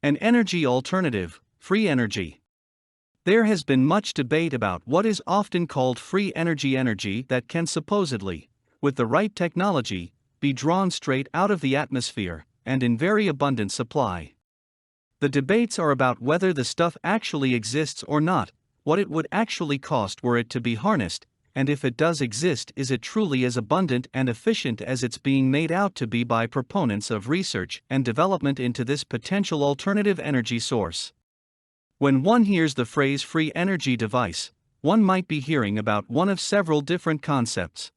An energy alternative, free energy. There has been much debate about what is often called free energy that can supposedly, with the right technology, be drawn straight out of the atmosphere, and in very abundant supply. The debates are about whether the stuff actually exists or not, what it would actually cost were it to be harnessed, and if it does exist, is it truly as abundant and efficient as it's being made out to be by proponents of research and development into this potential alternative energy source. When one hears the phrase free energy device, one might be hearing about one of several different concepts.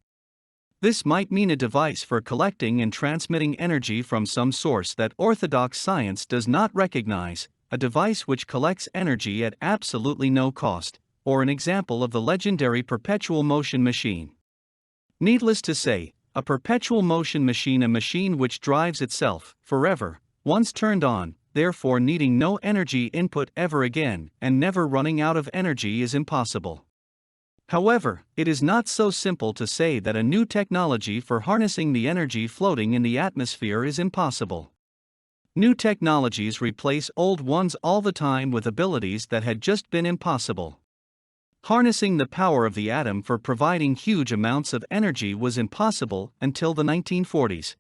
This might mean a device for collecting and transmitting energy from some source that orthodox science does not recognize, a device which collects energy at absolutely no cost, or an example of the legendary perpetual motion machine. Needless to say, a perpetual motion machine, a machine which drives itself forever, once turned on, therefore needing no energy input ever again, and never running out of energy, is impossible. However, it is not so simple to say that a new technology for harnessing the energy floating in the atmosphere is impossible. New technologies replace old ones all the time with abilities that had just been impossible. Harnessing the power of the atom for providing huge amounts of energy was impossible until the 1940s.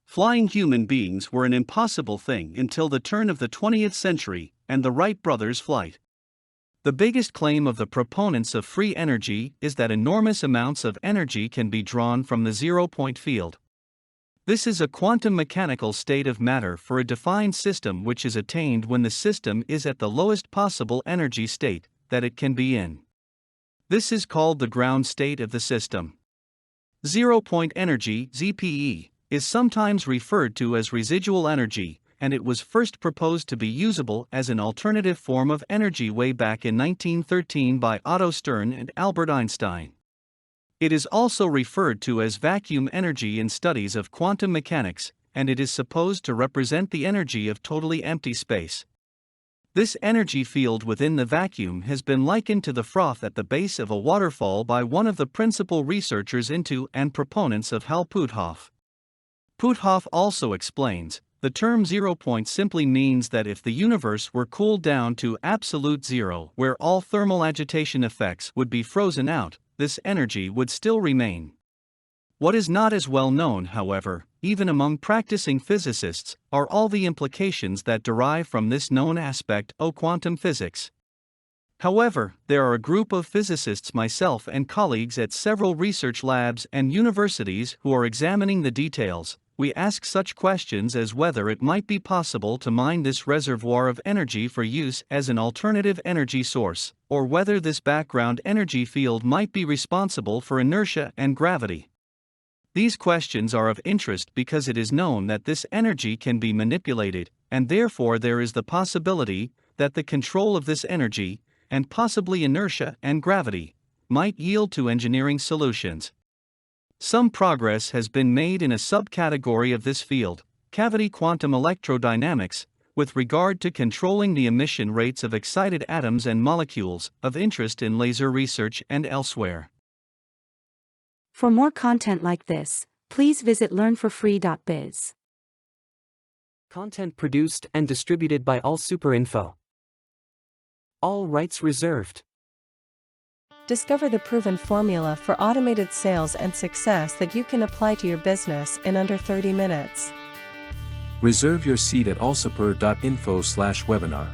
Flying human beings were an impossible thing until the turn of the 20th century and the Wright brothers' flight. The biggest claim of the proponents of free energy is that enormous amounts of energy can be drawn from the zero-point field. This is a quantum mechanical state of matter for a defined system which is attained when the system is at the lowest possible energy state that it can be in. This is called the ground state of the system. Zero-point energy, ZPE, is sometimes referred to as residual energy, and it was first proposed to be usable as an alternative form of energy way back in 1913 by Otto Stern and Albert Einstein. It is also referred to as vacuum energy in studies of quantum mechanics, and it is supposed to represent the energy of totally empty space. This energy field within the vacuum has been likened to the froth at the base of a waterfall by one of the principal researchers into and proponents of Hal Puthoff. Puthoff also explains, the term zero point simply means that if the universe were cooled down to absolute zero, where all thermal agitation effects would be frozen out, this energy would still remain. What is not as well known, however, even among practicing physicists, are all the implications that derive from this known aspect of quantum physics. However, there are a group of physicists, myself and colleagues at several research labs and universities, who are examining the details. We ask such questions as whether it might be possible to mine this reservoir of energy for use as an alternative energy source, or whether this background energy field might be responsible for inertia and gravity. These questions are of interest because it is known that this energy can be manipulated, and therefore there is the possibility that the control of this energy, and possibly inertia and gravity, might yield to engineering solutions. Some progress has been made in a subcategory of this field, cavity quantum electrodynamics, with regard to controlling the emission rates of excited atoms and molecules, of interest in laser research and elsewhere. For more content like this, please visit learnforfree.biz. Content produced and distributed by AllSuperInfo. All rights reserved. Discover the proven formula for automated sales and success that you can apply to your business in under 30 minutes. Reserve your seat at allsuper.info/webinar.